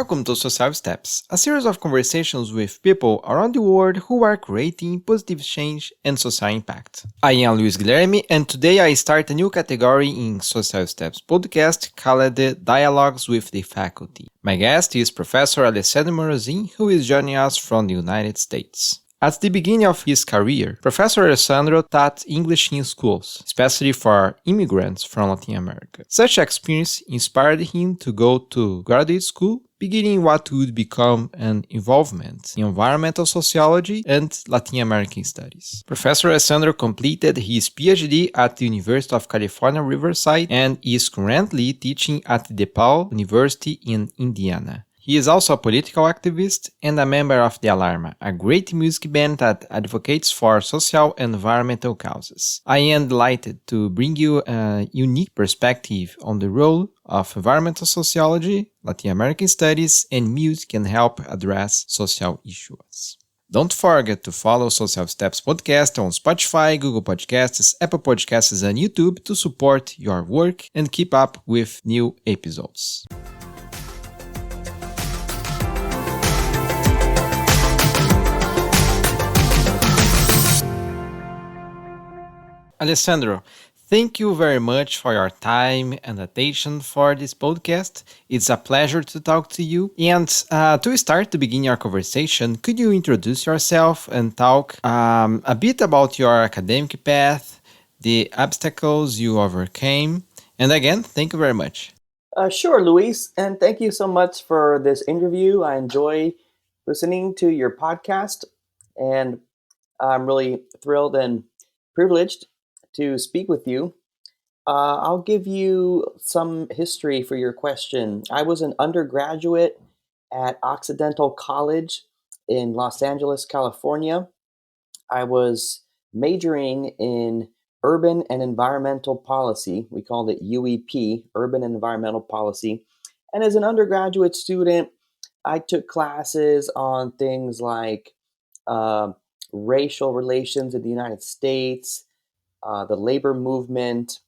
Welcome to Social Steps, a series of conversations with people around the world who are creating positive change and social impact. I am Luis Guilherme, and today I start a new category in Social Steps podcast called Dialogues with the Faculty. My guest is Professor Alessandro Morosin, who is joining us from the United States. At the beginning of his career, Professor Alessandro taught English in schools, especially for immigrants from Latin America. Such experience inspired him to go to graduate school, beginning what would become an involvement in environmental sociology and Latin American studies. Professor Alessandro completed his Ph.D. at the University of California-Riverside and is currently teaching at DePauw University in Indiana. He is also a political activist and a member of the Alarma, a great music band that advocates for social and environmental causes. I am delighted to bring you a unique perspective on the role of environmental sociology, Latin American studies, and music can help address social issues. Don't forget to follow Social Steps Podcast on Spotify, Google Podcasts, Apple Podcasts, and YouTube to support your work and keep up with new episodes. Alessandro, thank you very much for your time and attention for this podcast. It's a pleasure to talk to you. And to start to begin our conversation, could you introduce yourself and talk a bit about your academic path, the obstacles you overcame? And again, thank you very much. Sure, Luis, and thank you so much for this interview. I enjoy listening to your podcast, and I'm really thrilled and privileged to speak with you. I'll give you some history for your question. I was an undergraduate at Occidental College in Los Angeles, California. I was majoring in urban and environmental policy. We called it UEP, urban and environmental policy. And as an undergraduate student, I took classes on things like racial relations in the United States, the labor movement,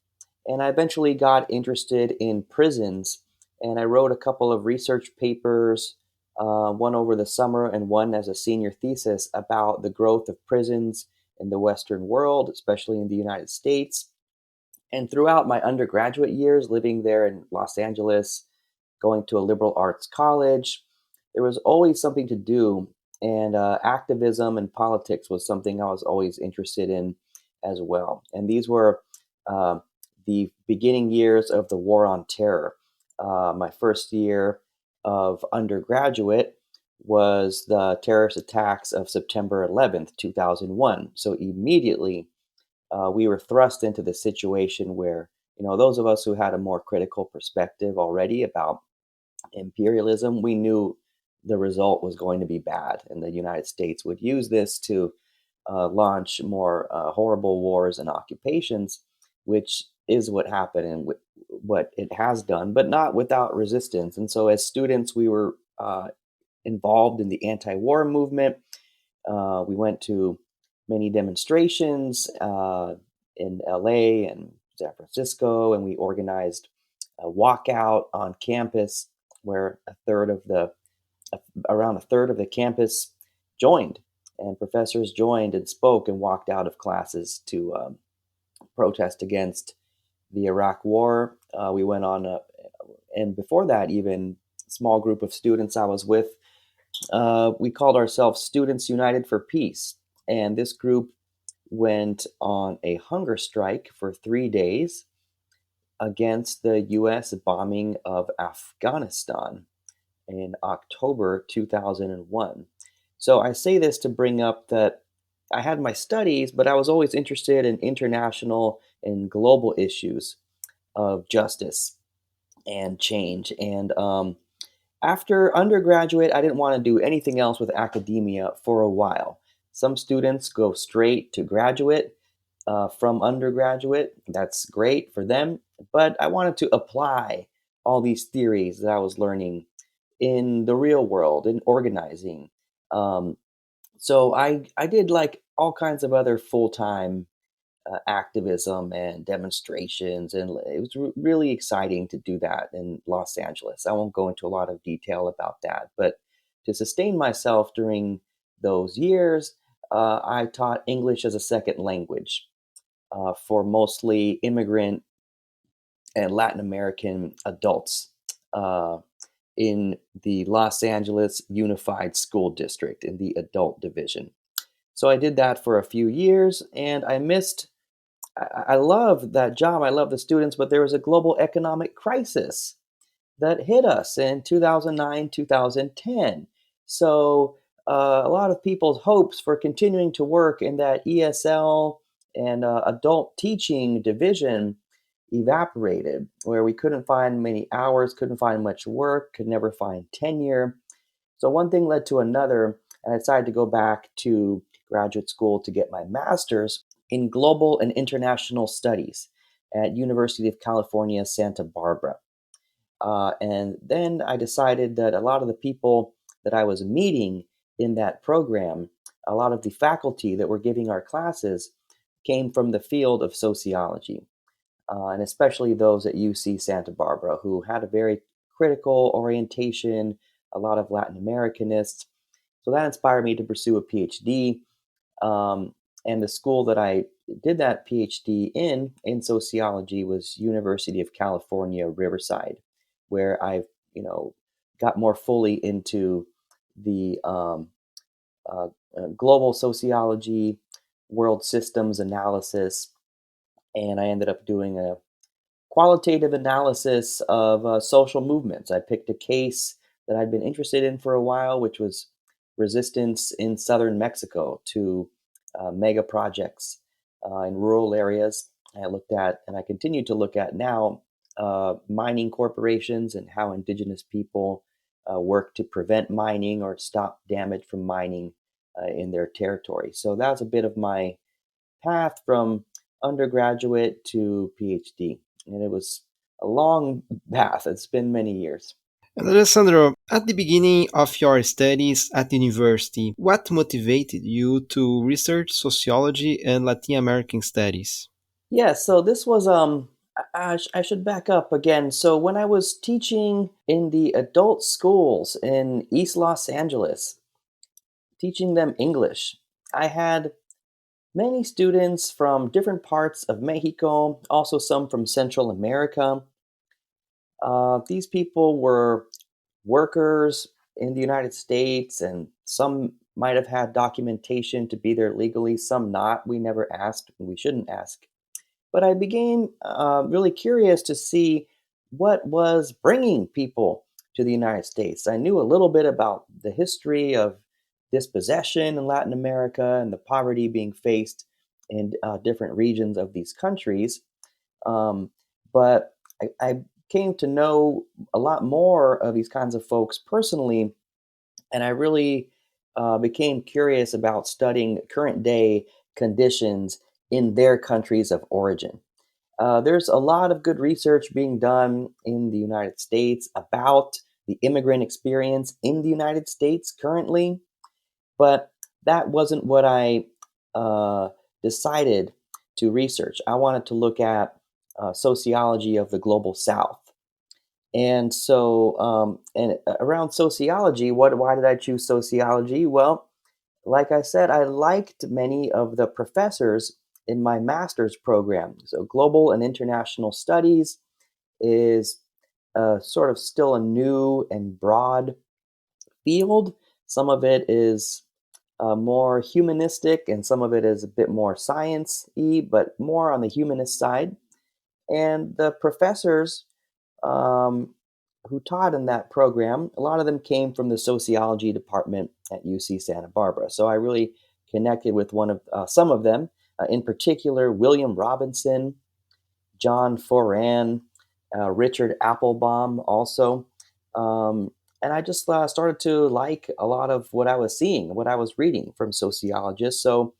and I eventually got interested in prisons. And I wrote a couple of research papers, one over the summer and one as a senior thesis about the growth of prisons in the Western world, especially in the United States. And throughout my undergraduate years, living there in Los Angeles, going to a liberal arts college, there was always something to do. And activism and politics was something I was always interested in as well. And these were the beginning years of the War on Terror. My first year of undergraduate was the terrorist attacks of September 11th, 2001. So immediately we were thrust into the situation where, those of us who had a more critical perspective already about imperialism, we knew the result was going to be bad, and the United States would use this to launch more horrible wars and occupations, which is what happened and what it has done, but not without resistance. And so as students, we were involved in the anti-war movement. We went to many demonstrations in LA and San Francisco, and we organized a walkout on campus where around a third of the campus joined, and professors joined and spoke and walked out of classes to protest against the Iraq War. We went on, and before that, even a small group of students I was with, we called ourselves Students United for Peace. And this group went on a hunger strike for 3 days against the U.S. bombing of Afghanistan in October 2001. So I say this to bring up that I had my studies, but I was always interested in international and global issues of justice and change. And after undergraduate, I didn't want to do anything else with academia for a while. Some students go straight to graduate from undergraduate. That's great for them. But I wanted to apply all these theories that I was learning in the real world, in organizing. So I did like all kinds of other full-time activism and demonstrations, and it was really exciting to do that in Los Angeles. I won't go into a lot of detail about that, but to sustain myself during those years, I taught English as a second language for mostly immigrant and Latin American adults uh, in the Los Angeles Unified School District in the adult division. So I did that for a few years, and I love that job. I love the students, but there was a global economic crisis that hit us in 2009, 2010. So a lot of people's hopes for continuing to work in that ESL and adult teaching division evaporated, where we couldn't find many hours, couldn't find much work, could never find tenure. So one thing led to another, and I decided to go back to graduate school to get my master's in global and international studies at University of California, Santa Barbara. And then I decided that a lot of the people that I was meeting in that program, a lot of the faculty that were giving our classes, came from the field of sociology, and especially those at UC Santa Barbara who had a very critical orientation, a lot of Latin Americanists. So that inspired me to pursue a PhD. Um, and the school that I did that PhD in sociology was University of California-Riverside, where I've got more fully into the uh, global sociology, world systems analysis, and I ended up doing a qualitative analysis of social movements. I picked a case that I'd been interested in for a while, which was resistance in southern Mexico to mega projects in rural areas. I looked at, and I continue to look at now, mining corporations and how indigenous people work to prevent mining or stop damage from mining in their territory. So that's a bit of my path from undergraduate to PhD. And it was a long path. It's been many years. And Alessandro, at the beginning of your studies at the university, what motivated you to research sociology and Latin American studies? Yeah, so this was I should back up again. So when I was teaching in the adult schools in East Los Angeles, teaching them English, I had many students from different parts of Mexico, also some from Central America. These people were workers in the United States, and some might have had documentation to be there legally, some not. We never asked, and we shouldn't ask. But I became really curious to see what was bringing people to the United States. I knew a little bit about the history of dispossession in Latin America and the poverty being faced in different regions of these countries. Um, but I came to know a lot more of these kinds of folks personally, and I really became curious about studying current day conditions in their countries of origin. There's a lot of good research being done in the United States about the immigrant experience in the United States currently, but that wasn't what I uh, decided to research. I wanted to look at sociology of the global South. And so, around sociology, why did I choose sociology? Well, like I said, I liked many of the professors in my master's program. So, global and international studies is sort of still a new and broad field. Some of it is more humanistic, and some of it is a bit more science y, but more on the humanist side. And the professors um, who taught in that program, a lot of them came from the sociology department at UC Santa Barbara. So I really connected with one of some of them, in particular William Robinson, John Foran, Richard Applebaum, also. Um, and I just started to like a lot of what I was seeing, what I was reading from sociologists. So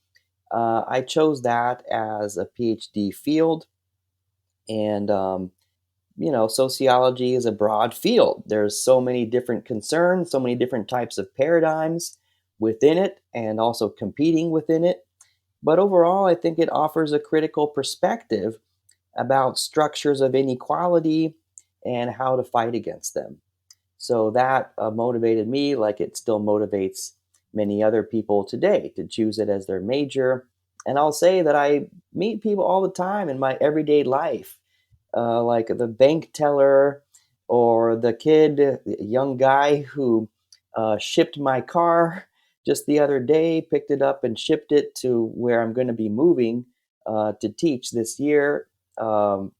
I chose that as a PhD field. And sociology is a broad field. There's so many different concerns, so many different types of paradigms within it, and also competing within it. But overall, I think it offers a critical perspective about structures of inequality and how to fight against them. So that motivated me, like it still motivates many other people today to choose it as their major. And I'll say that I meet people all the time in my everyday life, like the bank teller or the kid, young guy who shipped my car just the other day, picked it up and shipped it to where I'm going to be moving to teach this year. Um,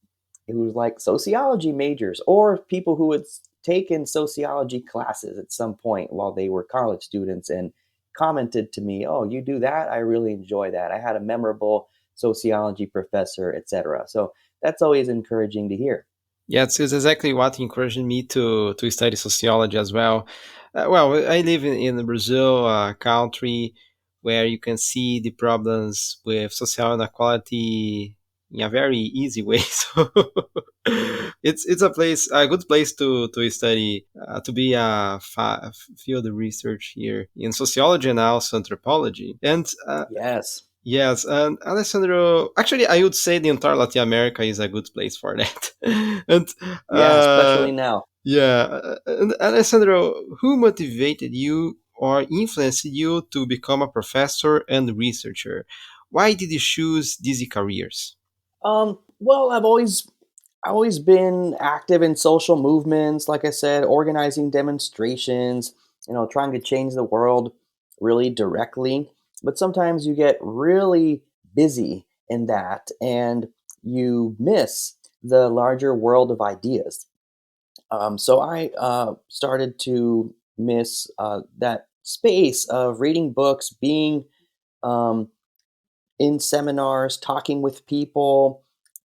who's like sociology majors or people who had taken sociology classes at some point while they were college students and commented to me, "Oh, you do that? I really enjoy that. I had a memorable sociology professor, etc." So that's always encouraging to hear. Yeah, it's exactly what encouraged me to study sociology as well. Well, I live in Brazil, a country where you can see the problems with social inequality in a very easy way. So it's a good place to study, to be a field research here in sociology and also anthropology. And Yes. yes, and Alessandro, actually, I would say the entire Latin America is a good place for that. And Yeah, uh, especially now. yeah, and Alessandro, who motivated you or influenced you to become a professor and researcher? Why did you choose these careers? Well, I've always been active in social movements, like I said, organizing demonstrations, trying to change the world really directly. But sometimes you get really busy in that and you miss the larger world of ideas. So I started to miss that space of reading books, being um, in seminars, talking with people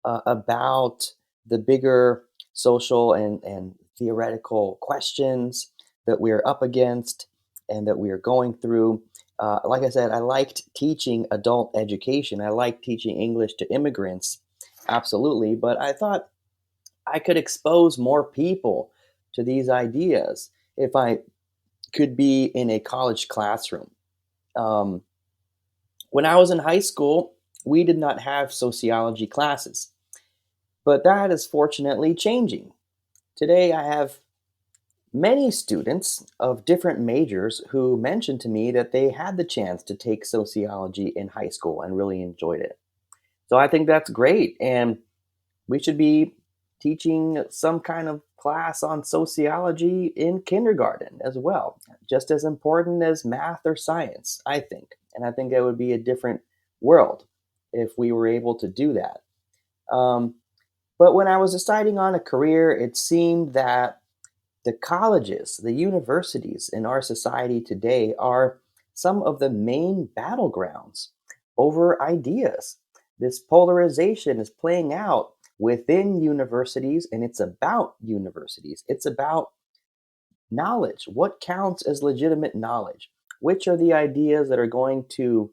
about the bigger social and theoretical questions that we're up against and that we are going through. Like I said, I liked teaching adult education. I liked teaching English to immigrants, absolutely. But I thought I could expose more people to these ideas if I could be in a college classroom. Um, when I was in high school, we did not have sociology classes, but that is fortunately changing. Today, I have many students of different majors who mentioned to me that they had the chance to take sociology in high school and really enjoyed it. So I think that's great. And we should be teaching some kind of class on sociology in kindergarten as well, just as important as math or science, I think. And I think it would be a different world if we were able to do that. Um, but when I was deciding on a career, it seemed that the colleges, the universities in our society today are some of the main battlegrounds over ideas. This polarization is playing out within universities, and it's about universities. It's about knowledge. What counts as legitimate knowledge? Which are the ideas that are going to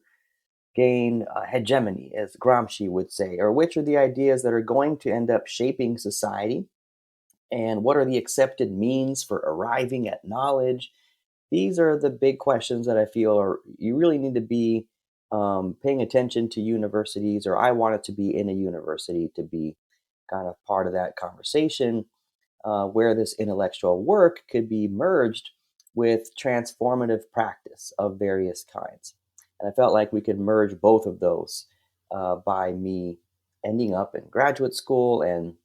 gain hegemony, as Gramsci would say, or which are the ideas that are going to end up shaping society? And what are the accepted means for arriving at knowledge? These are the big questions that I feel are you really need to be paying attention to universities, or I wanted to be in a university to be kind of part of that conversation where this intellectual work could be merged with transformative practice of various kinds. And I felt like we could merge both of those by me ending up in graduate school and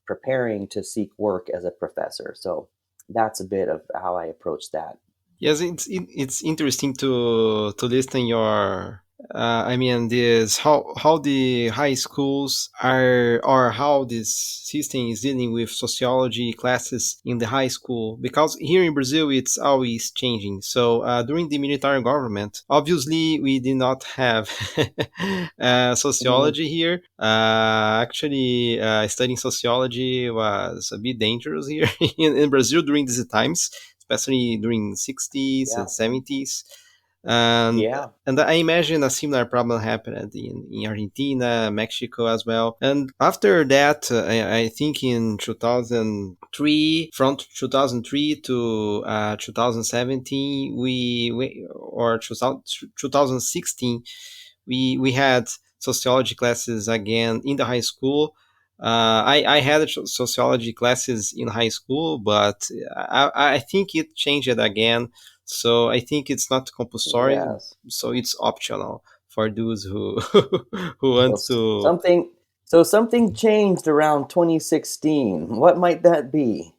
preparing to seek work as a professor. So that's a bit of how I approach that. Yes, it's interesting to listen your. I mean, this how the high schools are, or how this system is dealing with sociology classes in the high school. Because here in Brazil, it's always changing. So during the military government, obviously we did not have Mhm. sociology here. Actually, studying sociology was a bit dangerous here in Brazil during these times, especially during 60s Yeah. and 70s. And Yeah. and I imagine a similar problem happened in Argentina, Mexico as well. And after that, I think in 2003, from 2003 to 2017, we or 2016, We had sociology classes again in the high school. I had sociology classes in high school, but I think it changed again. So I think it's not compulsory. Yes. So it's optional for those who who So want to. something something changed around 2016. What might that be?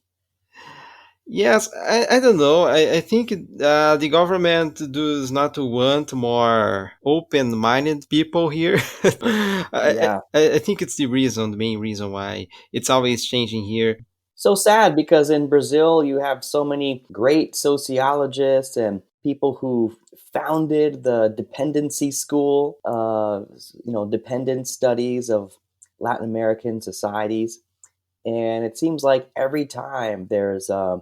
Yes, I don't know. I think the government does not want more open-minded people here. Yeah. I think it's the main reason why it's always changing here. So sad because in Brazil you have so many great sociologists and people who founded the dependency school, dependent studies of Latin American societies. And it seems like every time there's a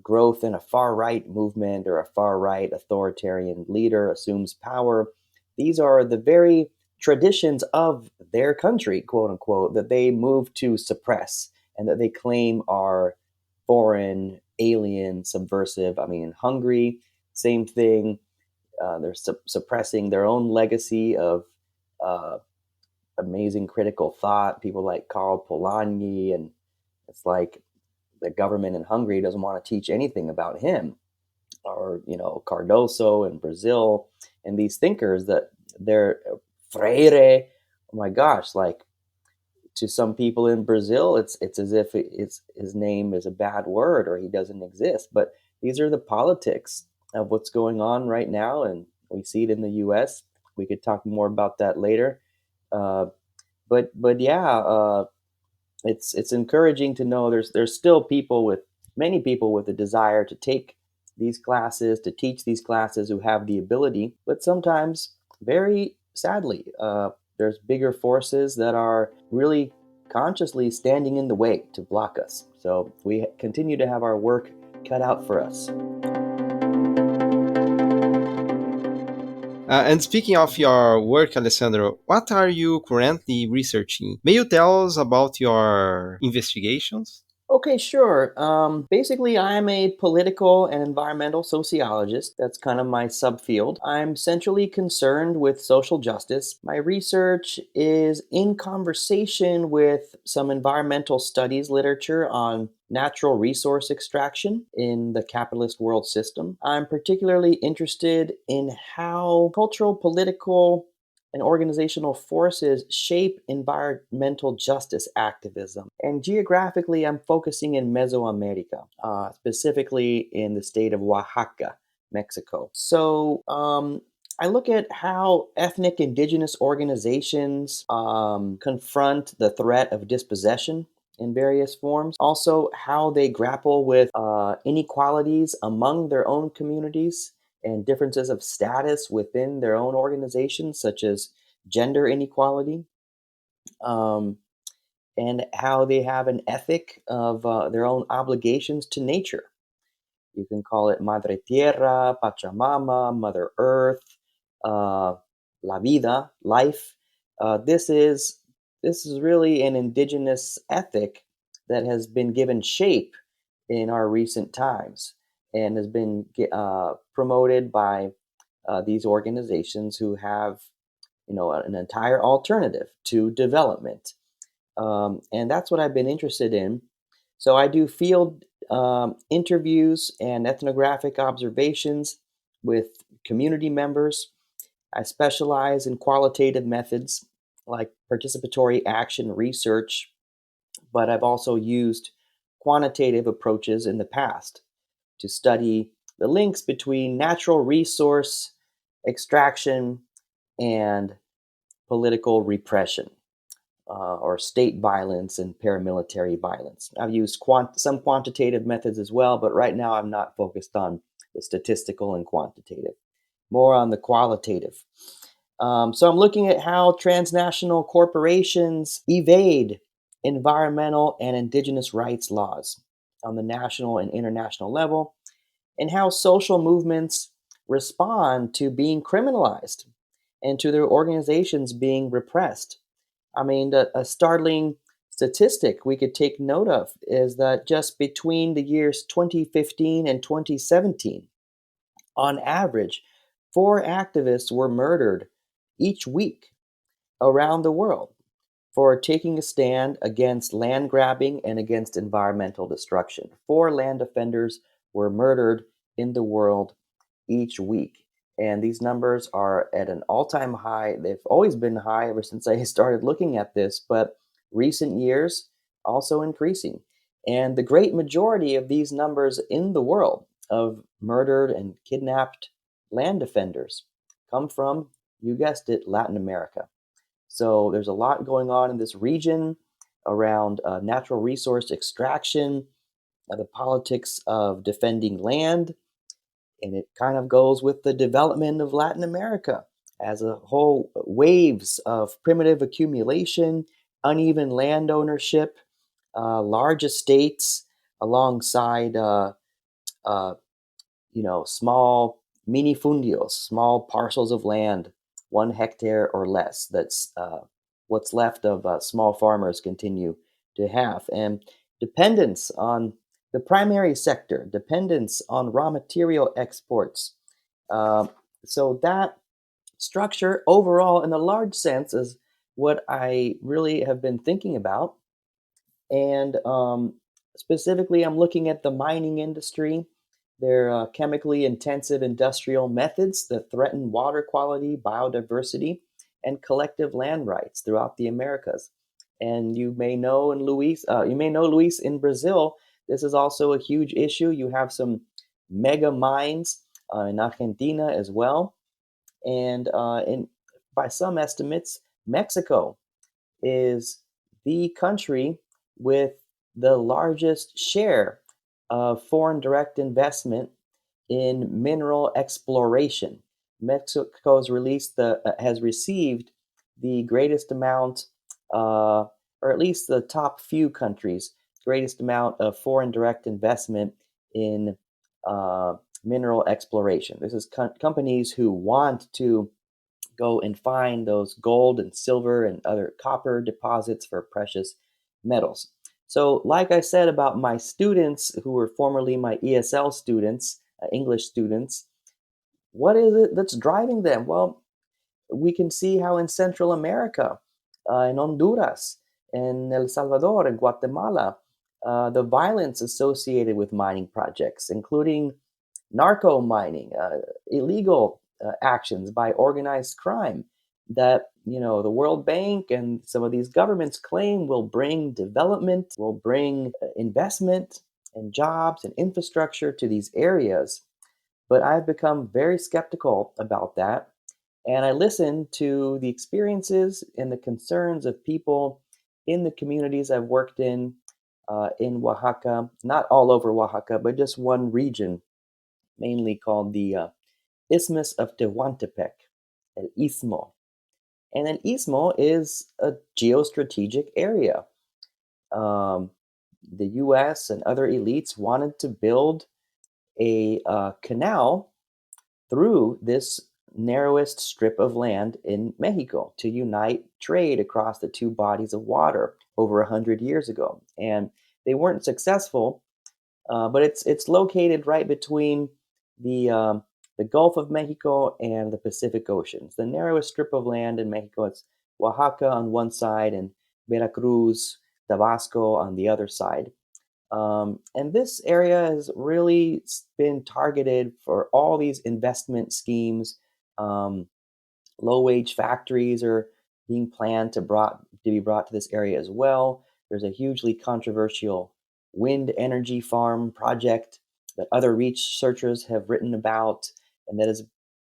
growth in a far right movement or a far right authoritarian leader assumes power, these are the very traditions of their country, quote unquote, that they move to suppress and that they claim are foreign, alien, subversive. I mean, in Hungary, same thing. They're suppressing their own legacy of uh, amazing critical thought, people like Karl Polanyi. And it's like the government in Hungary doesn't want to teach anything about him, or Cardoso in Brazil, and these thinkers that they're Freire. Oh my gosh, like to some people in Brazil, it's as if his name is a bad word or he doesn't exist. But these are the politics of what's going on right now, and we see it in the U.S. We could talk more about that later. Uh, but yeah, it's encouraging to know there's still many people with a desire to take these classes, to teach these classes, who have the ability, but sometimes, very sadly, there's bigger forces that are really consciously standing in the way to block us. So we continue to have our work cut out for us. And speaking of your work, Alessandro, what are you currently researching? May you tell us about your investigations? Okay, sure. Basically, I'm a political and environmental sociologist. That's kind of my subfield. I'm centrally concerned with social justice. My research is in conversation with some environmental studies literature on natural resource extraction in the capitalist world system. I'm particularly interested in how cultural, political, and organizational forces shape environmental justice activism. And geographically, I'm focusing in Mesoamerica, specifically in the state of Oaxaca, Mexico. So I look at how ethnic indigenous organizations confront the threat of dispossession in various forms. Also, how they grapple with inequalities among their own communities and differences of status within their own organizations, such as gender inequality, um, and how they have an ethic of their own obligations to nature. You can call it Madre Tierra, Pachamama, Mother Earth, uh, La Vida, life. This is really an indigenous ethic that has been given shape in our recent times and has been promoted by these organizations who have an entire alternative to development, and that's what I've been interested in. So I do field interviews and ethnographic observations with community members. I specialize in qualitative methods like participatory action research, but I've also used quantitative approaches in the past to study the links between natural resource extraction and political repression, or state violence and paramilitary violence. I've used some quantitative methods as well, but right now I'm not focused on the statistical and quantitative, more on the qualitative. So I'm looking at how transnational corporations evade environmental and indigenous rights laws on the national and international level, and how social movements respond to being criminalized and to their organizations being repressed. I mean, a startling statistic we could take note of is that just between the years 2015 and 2017, on average, 4 activists were murdered each week around the world for taking a stand against land grabbing and against environmental destruction. 4 land defenders were murdered in the world each week. And these numbers are at an all time high. They've always been high ever since I started looking at this, but recent years also increasing. And the great majority of these numbers in the world of murdered and kidnapped land defenders come from, you guessed it, Latin America. So there's a lot going on in this region around natural resource extraction, the politics of defending land, and it kind of goes with the development of Latin America as a whole. Waves of primitive accumulation, uneven land ownership, large estates alongside uh, small minifundios, small parcels of land, 1 hectare or less. That's what's left of small farmers continue to have. And dependence on the primary sector, dependence on raw material exports. Uh, so that structure overall, in a large sense, is what I really have been thinking about. And specifically, I'm looking at the mining industry. They're chemically intensive industrial methods that threaten water quality, biodiversity, and collective land rights throughout the Americas. And you may know Luis in Brazil. This is also a huge issue. You have some mega mines in Argentina as well, and by some estimates, Mexico is the country with the largest share of foreign direct investment in mineral exploration. Mexico has received the greatest amount, or at least the top few countries, greatest amount of foreign direct investment in uh, mineral exploration. This is companies who want to go and find those gold and silver and other copper deposits for precious metals. So, like I said about my students who were formerly my ESL students, English students, what is it that's driving them? Well, we can see how in Central America, in Honduras, in El Salvador, and Guatemala, the violence associated with mining projects, including narco mining, illegal actions by organized crime that the World Bank and some of these governments claim will bring development, will bring investment and jobs and infrastructure to these areas. But I've become very skeptical about that. And I listen to the experiences and the concerns of people in the communities I've worked in Oaxaca, not all over Oaxaca, but just one region mainly called the Isthmus of Tehuantepec, El Istmo. And an istmo is a geostrategic area. Um, the US and other elites wanted to build a canal through this narrowest strip of land in Mexico to unite trade across the two bodies of water over 100 years ago. And they weren't successful, but it's located right between the Gulf of Mexico and the Pacific Ocean. It's the narrowest strip of land in Mexico. It's Oaxaca on one side and Veracruz, Tabasco on the other side. And this area has really been targeted for all these investment schemes. Um, Low wage factories are being planned to be brought to this area as well. There's a hugely controversial wind energy farm project that other researchers have written about, and that has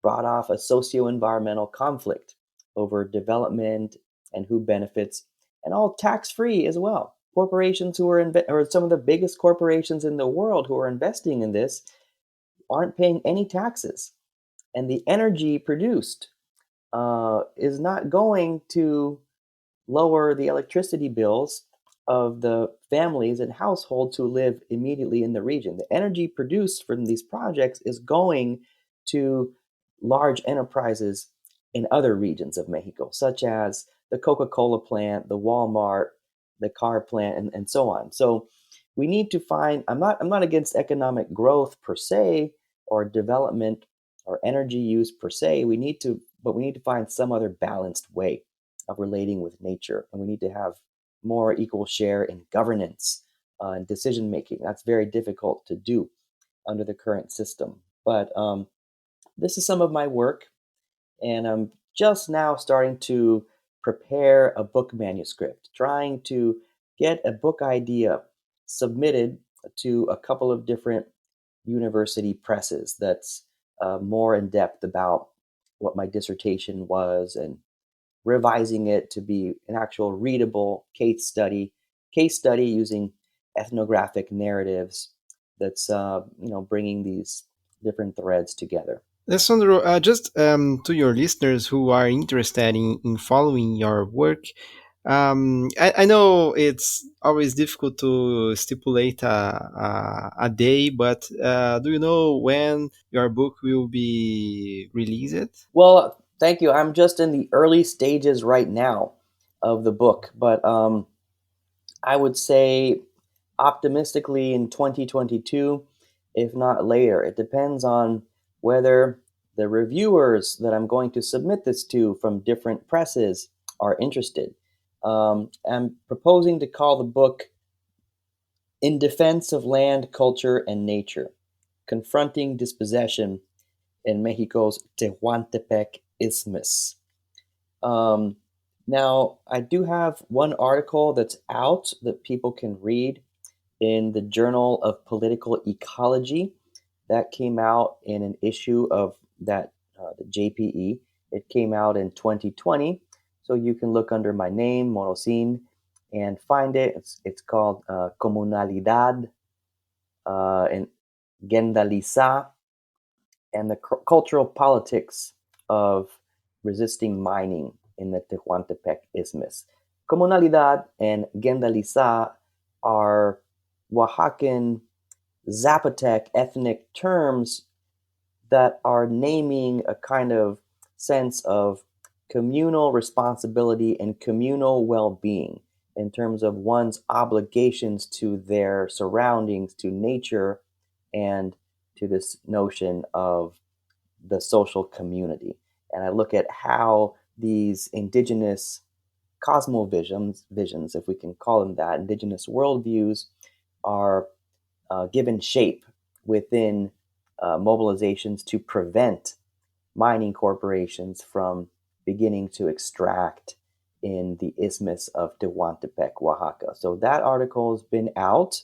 brought off a socio-environmental conflict over development and who benefits, and all tax-free as well. Corporations who are or some of the biggest corporations in the world who are investing in this aren't paying any taxes, and the energy produced is not going to lower the electricity bills of the families and households who live immediately in the region. The energy produced from these projects is going to large enterprises in other regions of Mexico, such as the Coca-Cola plant, the Walmart, the car plant, and so on. So we need to find, I'm not against economic growth per se or development or energy use per se. We need to but we need to find some other balanced way of relating with nature. And we need to have more equal share in governance and decision making. That's very difficult to do under the current system. But this is some of my work, and I'm just now starting to prepare a book manuscript, trying to get a book idea submitted to a couple of different university presses that's more in depth about what my dissertation was, and revising it to be an actual readable case study using ethnographic narratives that's bringing these different threads together. Alessandro, just to your listeners who are interested in following your work, I know it's always difficult to stipulate a day, but do you know when your book will be released? Well, thank you. I'm just in the early stages right now of the book, but I would say optimistically in 2022, if not later. It depends on whether the reviewers that I'm going to submit this to from different presses are interested. I'm proposing to call the book In Defense of Land, Culture, and Nature: Confronting Dispossession in Mexico's Tehuantepec Isthmus. Um, Now, I do have one article that's out that people can read in the Journal of Political Ecology that came out in an issue of the JPE. It came out in 2020, so you can look under my name, Morosin, and find it. It's called Comunalidad in Gendaliza and the cultural politics of resisting mining in the Tehuantepec Isthmus. Comunalidad and Gendaliza are Oaxacan Zapotec ethnic terms that are naming a kind of sense of communal responsibility and communal well being in terms of one's obligations to their surroundings, to nature, and to this notion of the social community. And I look at how these indigenous visions, if we can call them that, indigenous worldviews, are given shape within mobilizations to prevent mining corporations from beginning to extract in the Isthmus of Tehuantepec, Oaxaca. So that article has been out,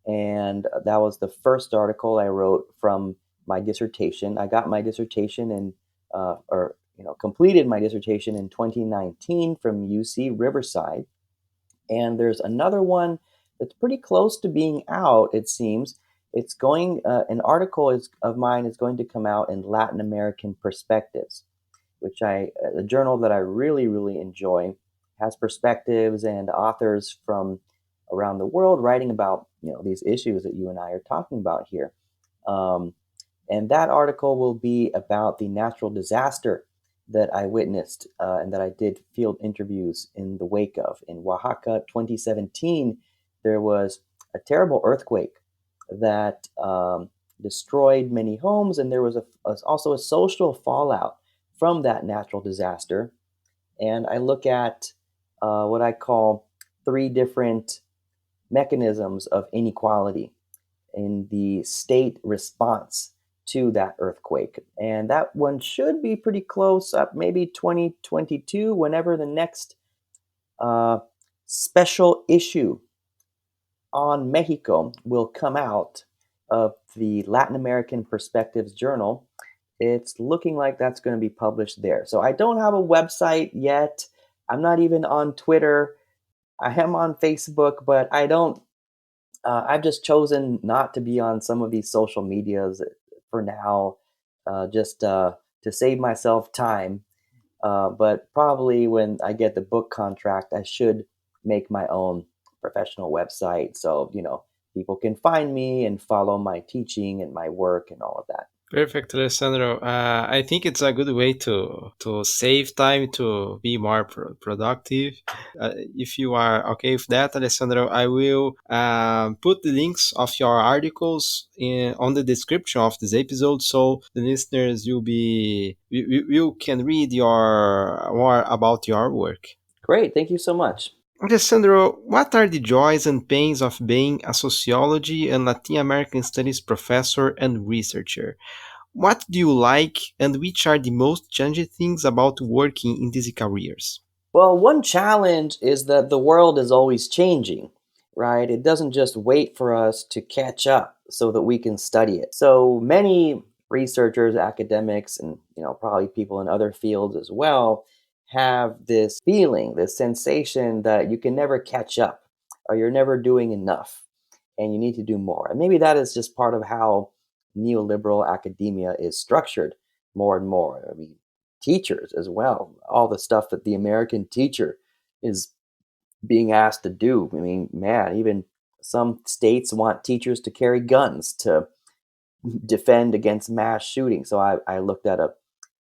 and that was the first article I wrote from my dissertation. I got my dissertation completed my dissertation in 2019 from UC Riverside, and there's another one that's pretty close to being out. It seems it's going. An article of mine is going to come out in Latin American Perspectives, which a journal that I really really enjoy, has perspectives and authors from around the world writing about these issues that you and I are talking about here. Um, and that article will be about the natural disaster that I witnessed and that I did field interviews in the wake of. In Oaxaca, 2017, there was a terrible earthquake that destroyed many homes, and there was also a social fallout from that natural disaster. And I look at what I call three different mechanisms of inequality in the state response to that earthquake. And that one should be pretty close up, maybe 2022, whenever the next uh, special issue on Mexico will come out of the Latin American Perspectives Journal. It's looking like that's going to be published there. So I don't have a website yet. I'm not even on Twitter. I am on Facebook, but I don't. I've just chosen not to be on some of these social medias for now, just to save myself time. But probably when I get the book contract, I should make my own professional website so people can find me and follow my teaching and my work and all of that. Perfect, Alessandro. I think it's a good way to save time to be more productive. If you are okay with that, Alessandro, I will put the links of your articles on the description of this episode, so the listeners you can read your more about your work. Great. Thank you so much. Alessandro, what are the joys and pains of being a sociology and Latin American studies professor and researcher? What do you like, and which are the most challenging things about working in these careers? Well, one challenge is that the world is always changing, right? It doesn't just wait for us to catch up so that we can study it. So many researchers, academics, and probably people in other fields as well have this feeling, this sensation that you can never catch up or you're never doing enough and you need to do more. And maybe that is just part of how neoliberal academia is structured more and more. I mean, teachers as well, all the stuff that the American teacher is being asked to do. I mean, man, even some states want teachers to carry guns to defend against mass shooting. So I looked at a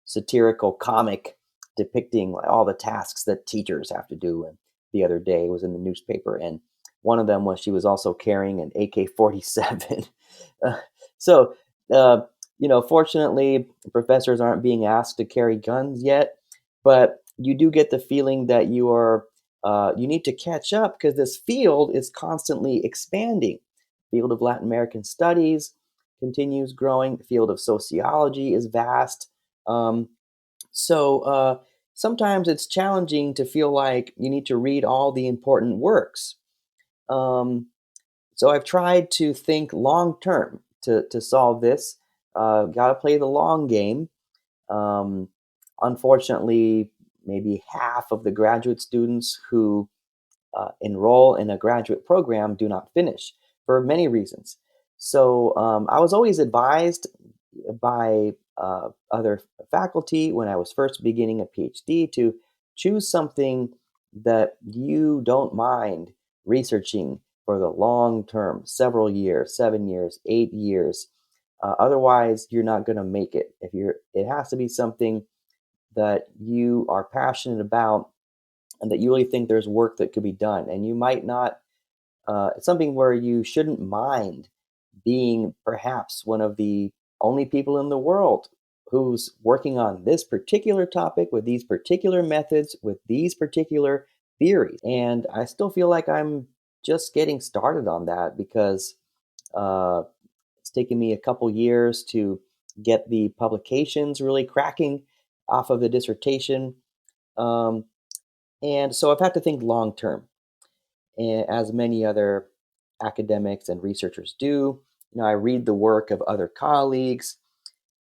satirical comic depicting all the tasks that teachers have to do. And the other day was in the newspaper, and one of them was she was also carrying an AK-47. Uh, so, uh, fortunately, professors aren't being asked to carry guns yet, but you do get the feeling that you need to catch up because this field is constantly expanding. Field of Latin American studies continues growing. The field of sociology is vast. Um, so sometimes it's challenging to feel like you need to read all the important works. Um, so I've tried to think long term to solve this. Got to play the long game. Um, Unfortunately, maybe half of the graduate students who enroll in a graduate program do not finish for many reasons. So I was always advised by other faculty when I was first beginning a PhD to choose something that you don't mind researching for the long term, several years, 7 years, 8 years. Otherwise, you're not going to make it. It has to be something that you are passionate about and that you really think there's work that could be done. And you might not, it's something where you shouldn't mind being perhaps one of the only people in the world who's working on this particular topic with these particular methods, with these particular theories. And I still feel like I'm just getting started on that because uh, it's taken me a couple years to get the publications really cracking off of the dissertation. Um, and so I've had to think long term, as many other academics and researchers do. I read the work of other colleagues,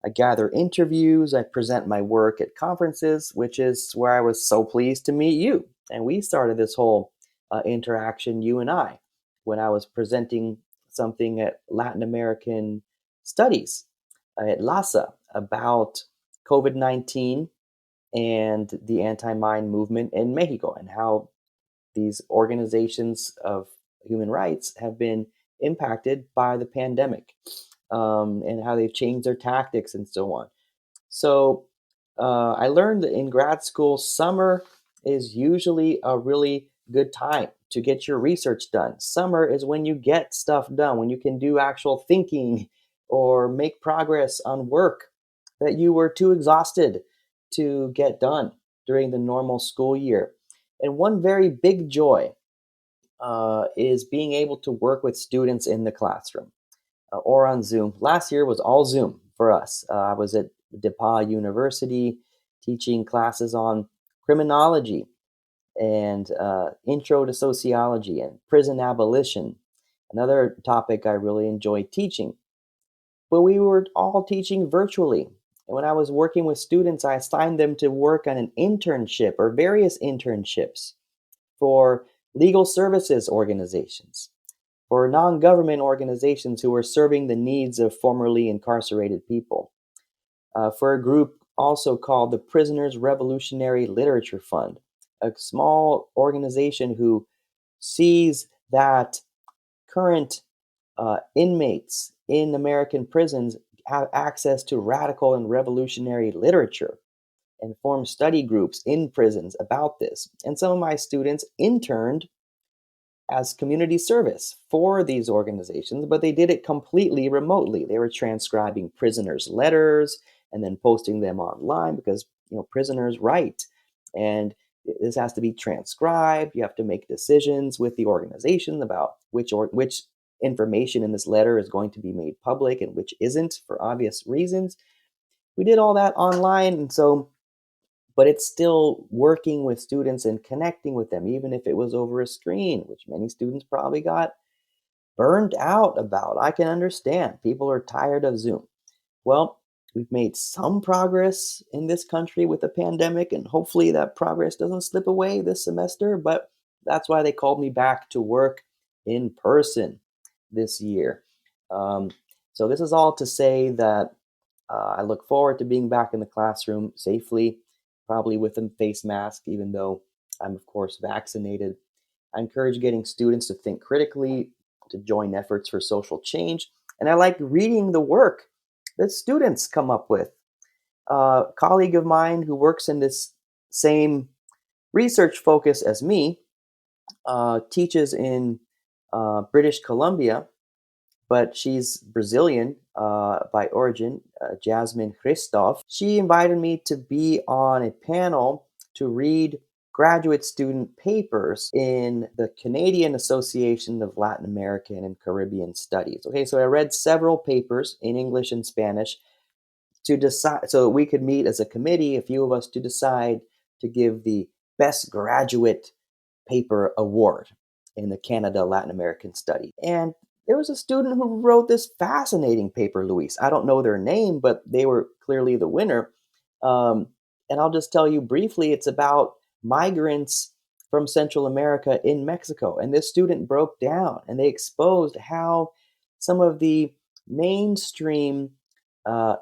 I gather interviews, I present my work at conferences, which is where I was so pleased to meet you. And we started this whole interaction, you and I, when I was presenting something at Latin American Studies at LASA about COVID 19 and the anti mine movement in Mexico and how these organizations of human rights have been impacted by the pandemic, and how they've changed their tactics and so on. So I learned that in grad school, summer is usually a really good time to get your research done. Summer is when you get stuff done, when you can do actual thinking or make progress on work that you were too exhausted to get done during the normal school year. And one very big joy is being able to work with students in the classroom or on Zoom. Last year was all Zoom for us. I was at DePauw University teaching classes on criminology and intro to sociology and prison abolition, another topic I really enjoy teaching. But we were all teaching virtually. And when I was working with students, I assigned them to work on an internship or various internships for legal services organizations, for non government organizations who are serving the needs of formerly incarcerated people, for a group also called the Prisoners Revolutionary Literature Fund, a small organization who sees that current inmates in American prisons have access to radical and revolutionary literature and form study groups in prisons about this. And some of my students interned as community service for these organizations, but they did it completely remotely. They were transcribing prisoners' letters and then posting them online because prisoners write, and this has to be transcribed. You have to make decisions with the organization about which information in this letter is going to be made public and which isn't for obvious reasons. We did all that online, and so but it's still working with students and connecting with them, even if it was over a screen, which many students probably got burned out about. I can understand. People are tired of Zoom. Well, we've made some progress in this country with the pandemic, and hopefully that progress doesn't slip away this semester. But that's why they called me back to work in person this year. Um, so, this is all to say that I look forward to being back in the classroom safely, probably with a face mask, even though I'm, of course, vaccinated. I encourage getting students to think critically, to join efforts for social change. And I like reading the work that students come up with. A colleague of mine who works in this same research focus as me teaches in British Columbia, but she's Brazilian by origin, Jasmine Christoph. She invited me to be on a panel to read graduate student papers in the Canadian Association of Latin American and Caribbean Studies. Okay, so I read several papers in English and Spanish to decide, so that we could meet as a committee, a few of us, to decide to give the best graduate paper award in the Canada Latin American study. And there was a student who wrote this fascinating paper, Luis. I don't know their name, but they were clearly the winner. And I'll just tell you briefly, it's about migrants from Central America in Mexico. And this student broke down and they exposed how some of the mainstream uh,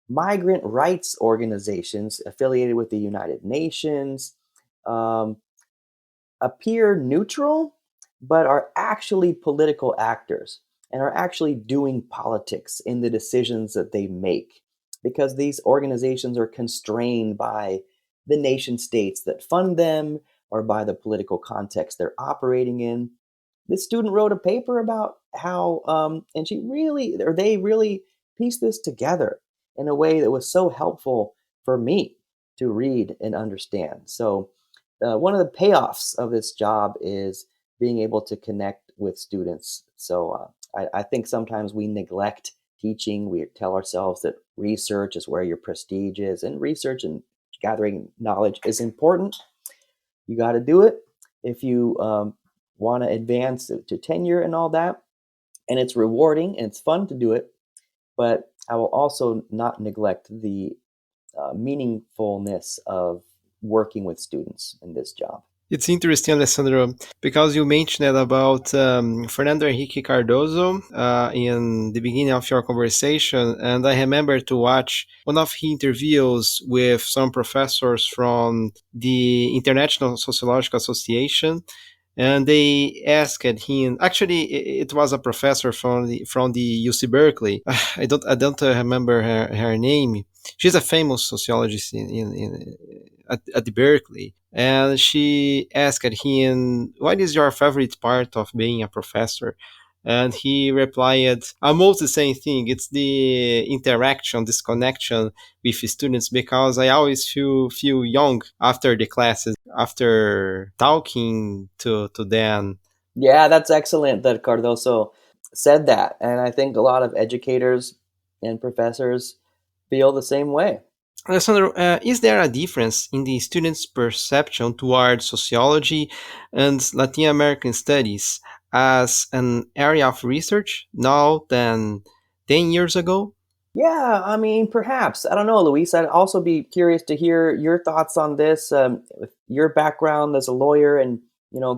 migrant rights organizations affiliated with the United Nations um, appear neutral, but are actually political actors and are actually doing politics in the decisions that they make because these organizations are constrained by the nation states that fund them or by the political context they're operating in. This student wrote a paper about how, and they really pieced this together in a way that was so helpful for me to read and understand. So, one of the payoffs of this job is being able to connect with students. So, I think sometimes we neglect teaching. We tell ourselves that research is where your prestige is, and research and gathering knowledge is important. You got to do it if you want to advance to tenure and all that. And it's rewarding and it's fun to do it. But I will also not neglect the meaningfulness of working with students in this job. It's interesting, Alessandro, because you mentioned about Fernando Henrique Cardoso in the beginning of your conversation, and I remember to watch one of his interviews with some professors from the International Sociological Association, and they asked him. Actually, it was a professor from the UC Berkeley. I don't remember her name. She's a famous sociologist at the Berkeley, and she asked him, "What is your favorite part of being a professor?" And he replied, almost the same thing. It's the interaction, this connection with students, because I always feel young after the classes, after talking to them. Yeah, that's excellent that Cardoso said that. And I think a lot of educators and professors feel the same way. Alessandro, is there a difference in the students' perception toward sociology and Latin American studies as an area of research now than 10 years ago? Yeah, I mean, perhaps. I don't know, Luis. I'd also be curious to hear your thoughts on this. With your background as a lawyer and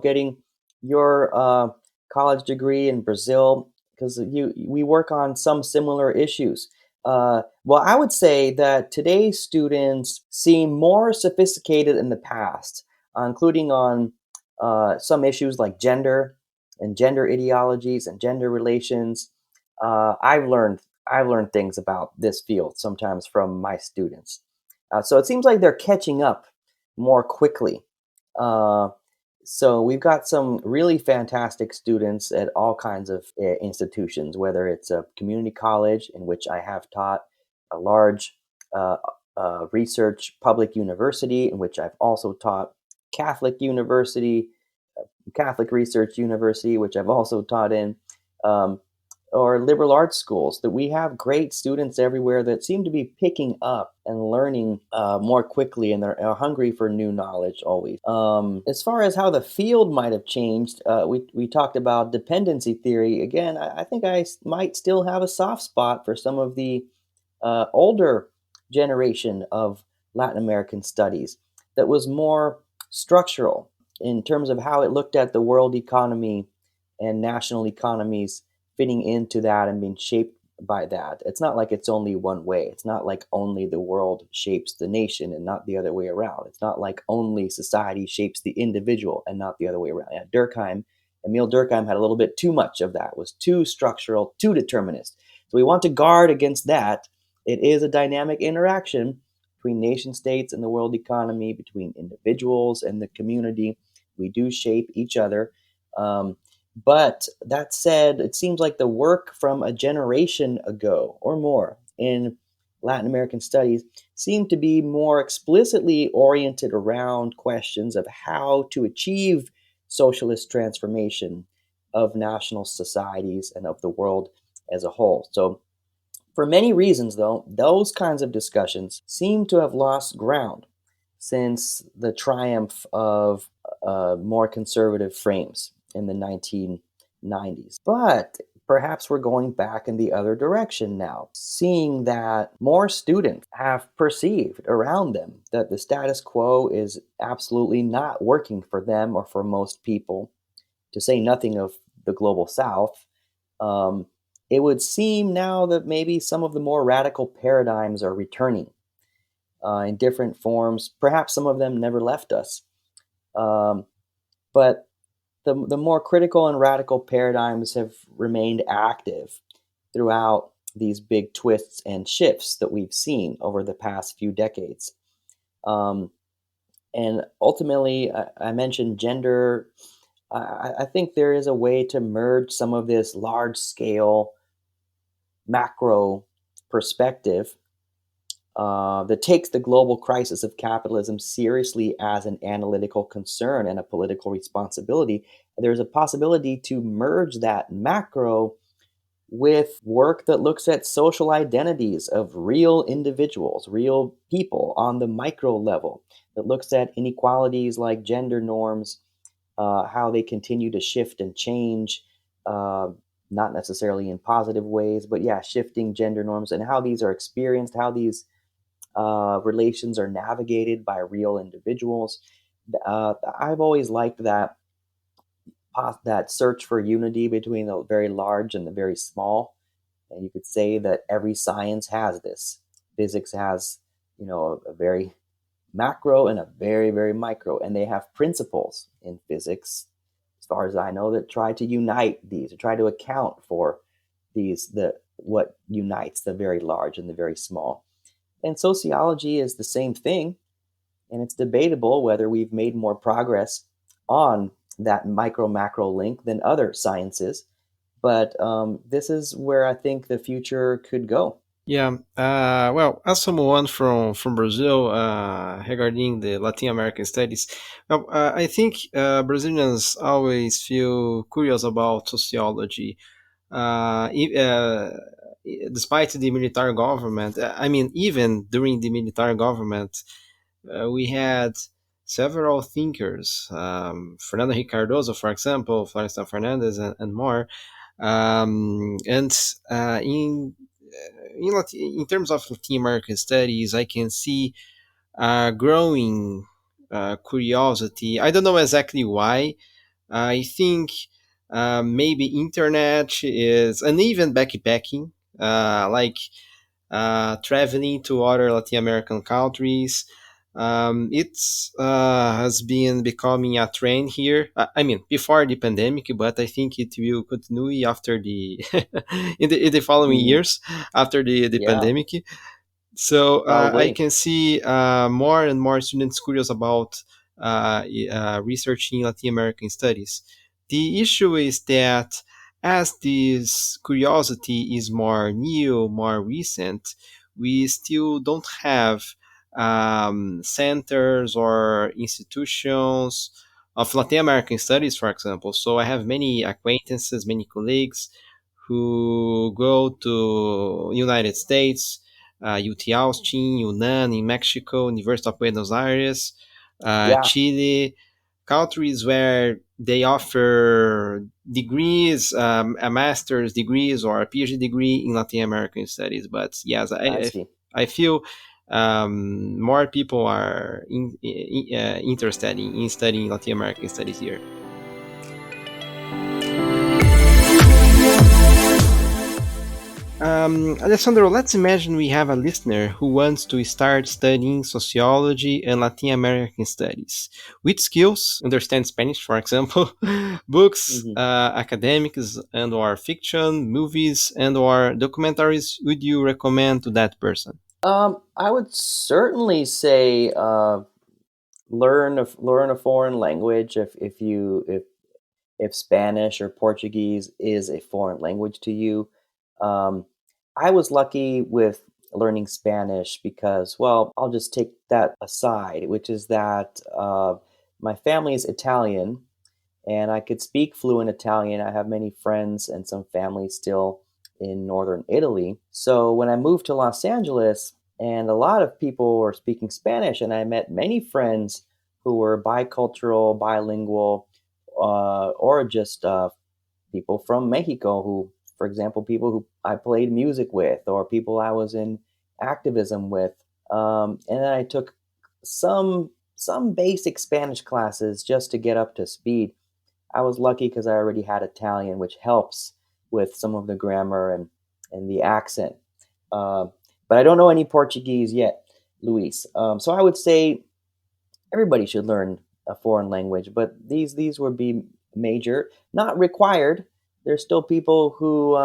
getting your college degree in Brazil, because we work on some similar issues. Well, I would say that today's students seem more sophisticated in the past, including on some issues like gender and gender ideologies and gender relations. I've learned I've learned things about this field sometimes from my students. So it seems like they're catching up more quickly. Uh, so we've got some really fantastic students at all kinds of institutions, whether it's a community college in which I have taught, a large uh, research public university in which I've also taught, Catholic university, Catholic research university, which I've also taught in. Um, or liberal arts schools, that we have great students everywhere that seem to be picking up and learning more quickly, and they're hungry for new knowledge always. As far as how the field might have changed, we talked about dependency theory. Again, I think might still have a soft spot for some of the older generation of Latin American studies that was more structural in terms of how it looked at the world economy and national economies fitting into that and being shaped by that. It's not like it's only one way. It's not like only the world shapes the nation and not the other way around. It's not like only society shapes the individual and not the other way around. Yeah, Emil Durkheim had a little bit too much of that, was too structural, too determinist. So we want to guard against that. It is a dynamic interaction between nation states and the world economy, between individuals and the community. We do shape each other. But that said, it seems like the work from a generation ago or more in Latin American studies seemed to be more explicitly oriented around questions of how to achieve socialist transformation of national societies and of the world as a whole. So for many reasons, though, those kinds of discussions seem to have lost ground since the triumph of more conservative frames in the 1990s. But perhaps we're going back in the other direction now, seeing that more students have perceived around them that the status quo is absolutely not working for them or for most people, to say nothing of the global south. Um, it would seem now that maybe some of the more radical paradigms are returning in different forms. Perhaps some of them never left us. Um, but the more critical and radical paradigms have remained active throughout these big twists and shifts that we've seen over the past few decades. Um, and ultimately, I mentioned gender. I think there is a way to merge some of this large scale macro perspective that takes the global crisis of capitalism seriously as an analytical concern and a political responsibility. There's a possibility to merge that macro with work that looks at social identities of real individuals, real people on the micro level, that looks at inequalities like gender norms, how they continue to shift and change, uh, not necessarily in positive ways, but yeah, shifting gender norms and how these are experienced, how these relations are navigated by real individuals. I've always liked that search for unity between the very large and the very small, and you could say that every science has this. Physics has, a very macro and a very, very micro, and they have principles in physics, as far as I know, that try to unite these, or try to account for the what unites the very large and the very small. And sociology is the same thing, and it's debatable whether we've made more progress on that micro macro link than other sciences. But this is where I think the future could go. Yeah, well, as someone from Brazil, regarding the Latin American studies, well, I think Brazilians always feel curious about sociology, despite the military government. I mean, even during the military government, we had several thinkers, Fernando Henrique, for example, Florestan Fernandes, and more. And in terms of Latin American studies, I can see growing curiosity. I don't know exactly why. I think maybe internet is, and even backpacking, like traveling to other Latin American countries. It's has been becoming a trend here. I mean, before the pandemic, but I think it will continue after the in the following Mm, years after the yeah, pandemic. So I probably. can see more and more students curious about researching Latin American studies. The issue is that as this curiosity is more new, more recent, we still don't have centers or institutions of Latin American studies, for example. So I have many acquaintances, many colleagues who go to United States, UT Austin, UNAM in Mexico, University of Buenos Aires, Yeah, Chile, countries where they offer degrees, a master's degrees or a PhD degree in Latin American studies. But yes, I see. I feel more people are interested in studying Latin American studies here. Alessandro, let's imagine we have a listener who wants to start studying sociology and Latin American studies. Which skills, understand Spanish, for example, books, Hmm. academics and or fiction, movies and or documentaries would you recommend to that person? I would certainly say learn a foreign language if Spanish or Portuguese is a foreign language to you. Um, I was lucky with learning Spanish because, well, I'll just take that aside, which is that my family is Italian and I could speak fluent Italian. I have many friends and some family still in northern Italy. So when I moved to Los Angeles, and a lot of people were speaking Spanish, and I met many friends who were bicultural, bilingual, or just people from Mexico who, for example, people who I played music with, or people I was in activism with. And then I took some basic Spanish classes just to get up to speed. I was lucky because I already had Italian, which helps with some of the grammar and the accent. Uh, but I don't know any Portuguese yet, Luis. So I would say everybody should learn a foreign language, but these would be major, not required. There's still people who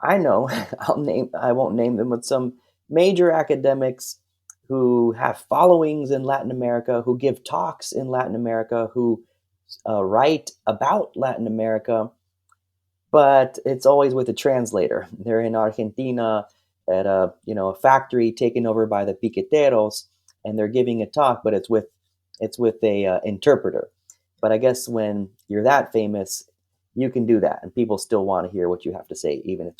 I know. I won't name them, but some major academics who have followings in Latin America, who give talks in Latin America, who write about Latin America, but it's always with a translator. They're in Argentina at a factory taken over by the piqueteros, and they're giving a talk, but it's with a interpreter. But I guess when you're that famous, you can do that, and people still want to hear what you have to say, even if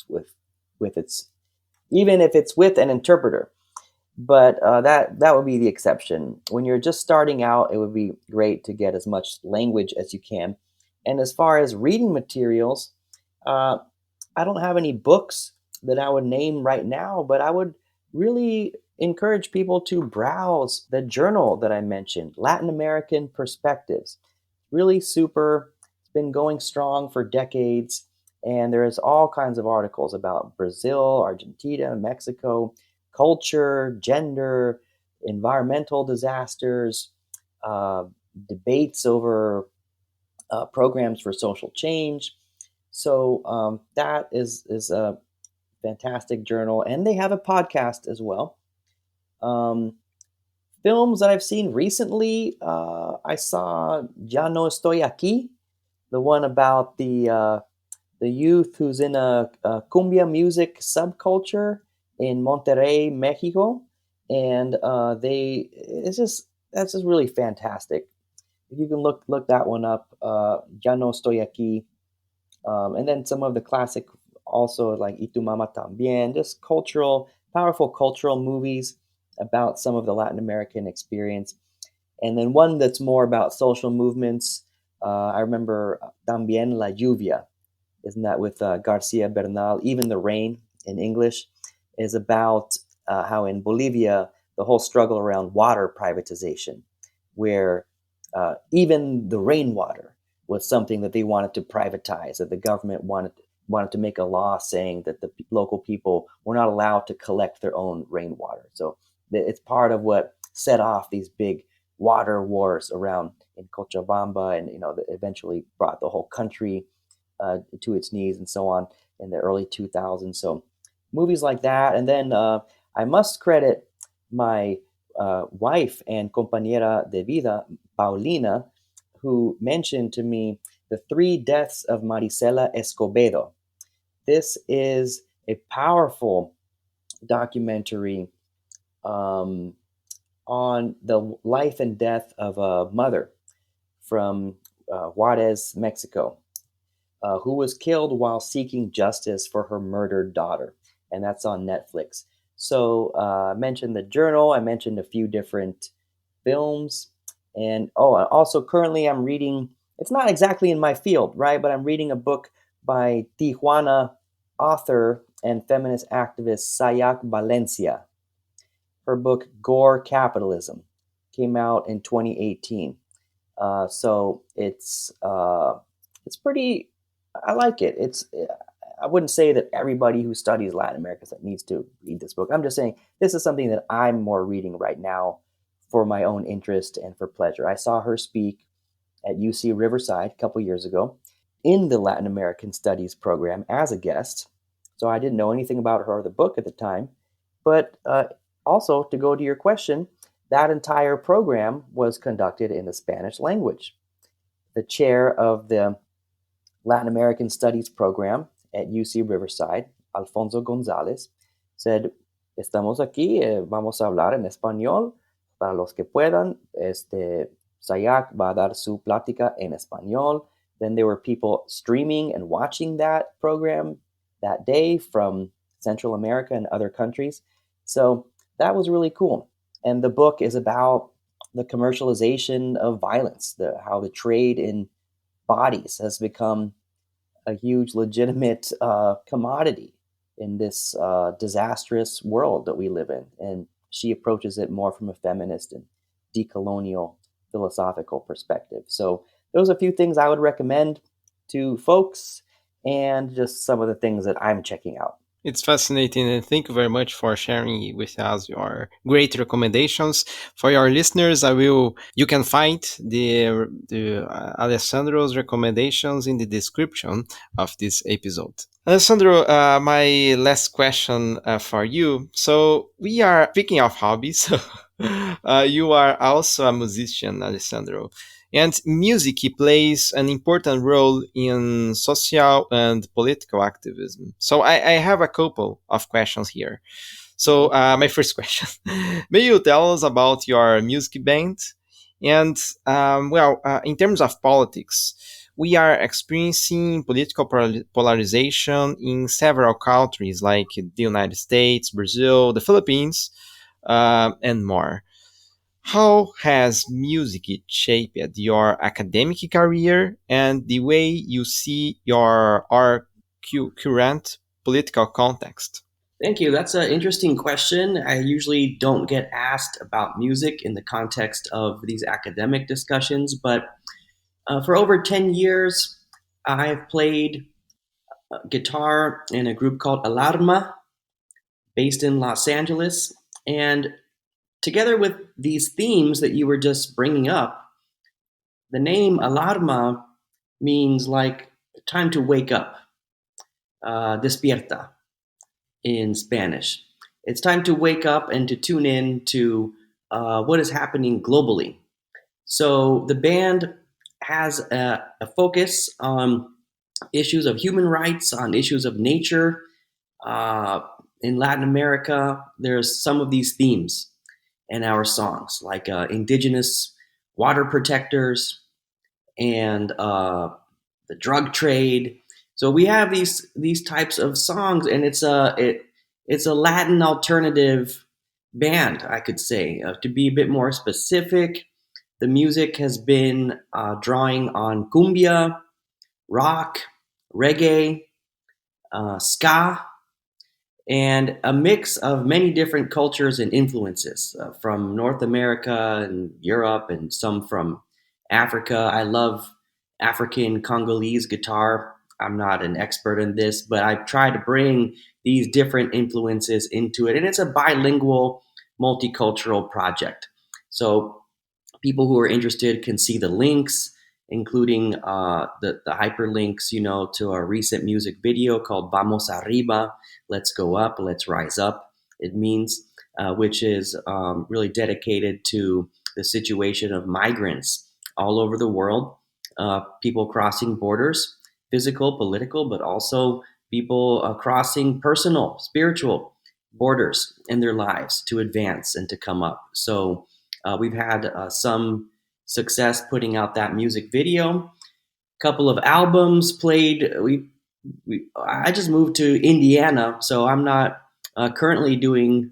it's with an interpreter. But that would be the exception. When you're just starting out, it would be great to get as much language as you can. And as far as reading materials, uh, I don't have any books that I would name right now, but I would really encourage people to browse the journal that I mentioned, Latin American Perspectives. Really super. It's been going strong for decades, and there's all kinds of articles about Brazil, Argentina, Mexico, culture, gender, environmental disasters, uh, debates over programs for social change. So that is a fantastic journal, and they have a podcast as well. Um, Films that I've seen recently, I saw Ya no estoy aquí, the one about the youth who's in a cumbia music subculture in Monterrey, Mexico, and they it's just that's just really fantastic. If you can look that one up, Ya no estoy aquí, and then some of the classic also like Y tu mama también, just powerful cultural movies about some of the Latin American experience. And then one that's more about social movements. I remember También La Lluvia, isn't that with Garcia Bernal? Even the Rain in English is about how in Bolivia the whole struggle around water privatization, where even the rainwater was something that they wanted to privatize, that the government wanted to make a law saying that the local people were not allowed to collect their own rainwater. So it's part of what set off these big water wars around in Cochabamba, and that eventually brought the whole country to its knees and so on in the early 2000s. So movies like that, and then I must credit my wife and compañera de vida, Paulina, who mentioned to me the three deaths of Marisela Escobedo. This is a powerful documentary um, on the life and death of a mother from Juarez, Mexico, who was killed while seeking justice for her murdered daughter. And that's on Netflix. So I mentioned the journal, I mentioned a few different films. And also currently I'm reading, it's not exactly in my field, right? But I'm reading a book by Tijuana author and feminist activist Sayak Valencia. Her book Gore Capitalism came out in 2018. So it's pretty. I like it. I wouldn't say that everybody who studies Latin America needs to read this book. I'm just saying this is something that I'm more reading right now for my own interest and for pleasure. I saw her speak at UC Riverside a couple years ago in the Latin American Studies program as a guest. So I didn't know anything about her or the book at the time. But also, to go to your question, that entire program was conducted in the Spanish language. The chair of the Latin American Studies program at UC Riverside, Alfonso Gonzalez, said, estamos aquí, vamos a hablar en español. Para los que puedan, Sayak va a dar su plática en español. Then there were people streaming and watching that program that day from Central America and other countries. So that was really cool. And the book is about the commercialization of violence, how the trade in bodies has become a huge legitimate commodity in this disastrous world that we live in. And she approaches it more from a feminist and decolonial philosophical perspective. So those are a few things I would recommend to folks, and just some of the things that I'm checking out. It's fascinating, and thank you very much for sharing with us your great recommendations. For your listeners, you can find the Alessandro's recommendations in the description of this episode. Alessandro, my last question for you. So we are speaking of hobbies. You are also a musician, Alessandro. And music plays an important role in social and political activism. So I have a couple of questions here. So my first question, may you tell us about your music band? And in terms of politics, we are experiencing political polarization in several countries like the United States, Brazil, the Philippines, and more. How has music shaped your academic career and the way you see our current political context? Thank you. That's an interesting question. I usually don't get asked about music in the context of these academic discussions, but for over 10 years, I've played guitar in a group called Alarma, based in Los Angeles. And together with these themes that you were just bringing up, the name Alarma means like time to wake up, despierta in Spanish. It's time to wake up and to tune in to what is happening globally. So the band has a focus on issues of human rights, on issues of nature. In Latin America, there's some of these themes in our songs, like indigenous water protectors and the drug trade. So we have these types of songs, and it's a Latin alternative band, I could say. To be a bit more specific, the music has been drawing on cumbia, rock, reggae, ska, and a mix of many different cultures and influences from North America and Europe, and some from Africa. I love African Congolese guitar. I'm not an expert in this, but I try to bring these different influences into it. And it's a bilingual, multicultural project. So people who are interested can see the links, including the hyperlinks, to our recent music video called Vamos Arriba, Let's Go Up, Let's Rise Up, it means, which is really dedicated to the situation of migrants all over the world, people crossing borders, physical, political, but also people crossing personal, spiritual borders in their lives to advance and to come up. So we've had some success putting out that music video. Couple of albums played. I just moved to Indiana, so I'm not currently doing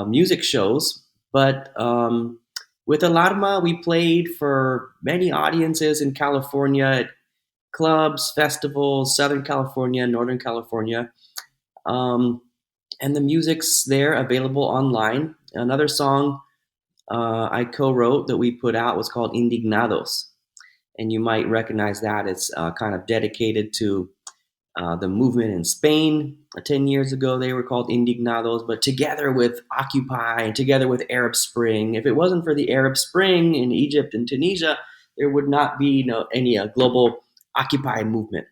music shows. But with Alarma, we played for many audiences in California at clubs, festivals, Southern California, Northern California. And the music's there available online. Another song I co-wrote that we put out was called Indignados. And you might recognize that. It's kind of dedicated to the movement in Spain. 10 years ago, they were called Indignados, but together with Occupy and together with Arab Spring. If it wasn't for the Arab Spring in Egypt and Tunisia, there would not be any global Occupy movement.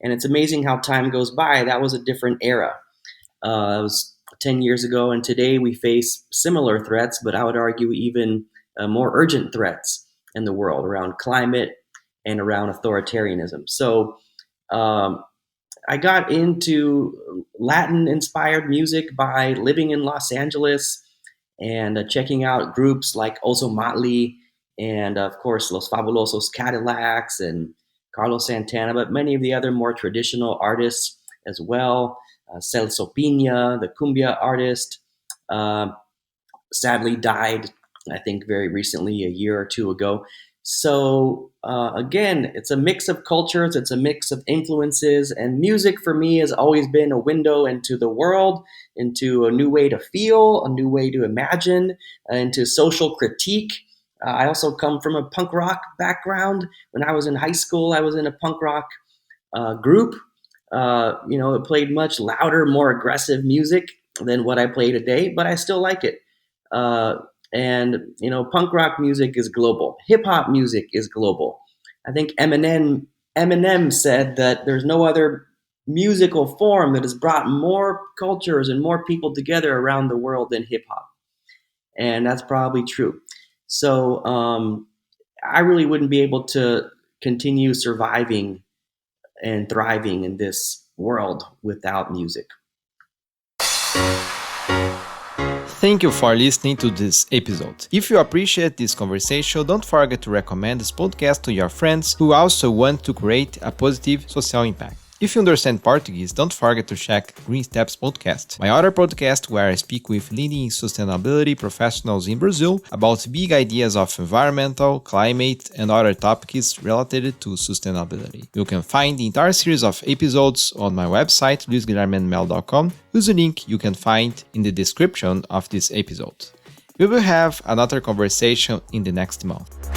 And it's amazing how time goes by. That was a different era. It was 10 years ago, and today we face similar threats, but I would argue even more urgent threats in the world around climate and around authoritarianism. So I got into Latin-inspired music by living in Los Angeles and checking out groups like Oso Motley and, of course, Los Fabulosos Cadillacs and Carlos Santana, but many of the other more traditional artists as well. Celso Piña, the cumbia artist, sadly died, I think, very recently, a year or two ago. So again, it's a mix of cultures, it's a mix of influences, and music for me has always been a window into the world, into a new way to feel, a new way to imagine, into social critique. I also come from a punk rock background. When I was in high school, I was in a punk rock group. It played much louder, more aggressive music than what I play today, but I still like it. And punk rock music is global. Hip hop music is global. I think Eminem said that there's no other musical form that has brought more cultures and more people together around the world than hip hop. And that's probably true. So I really wouldn't be able to continue surviving and thriving in this world without music. Thank you for listening to this episode. If you appreciate this conversation, don't forget to recommend this podcast to your friends who also want to create a positive social impact. If you understand Portuguese, don't forget to check Green Steps Podcast, my other podcast where I speak with leading sustainability professionals in Brazil about big ideas of environmental, climate, and other topics related to sustainability. You can find the entire series of episodes on my website, luisguilhermemel.com, whose link you can find in the description of this episode. We will have another conversation in the next month.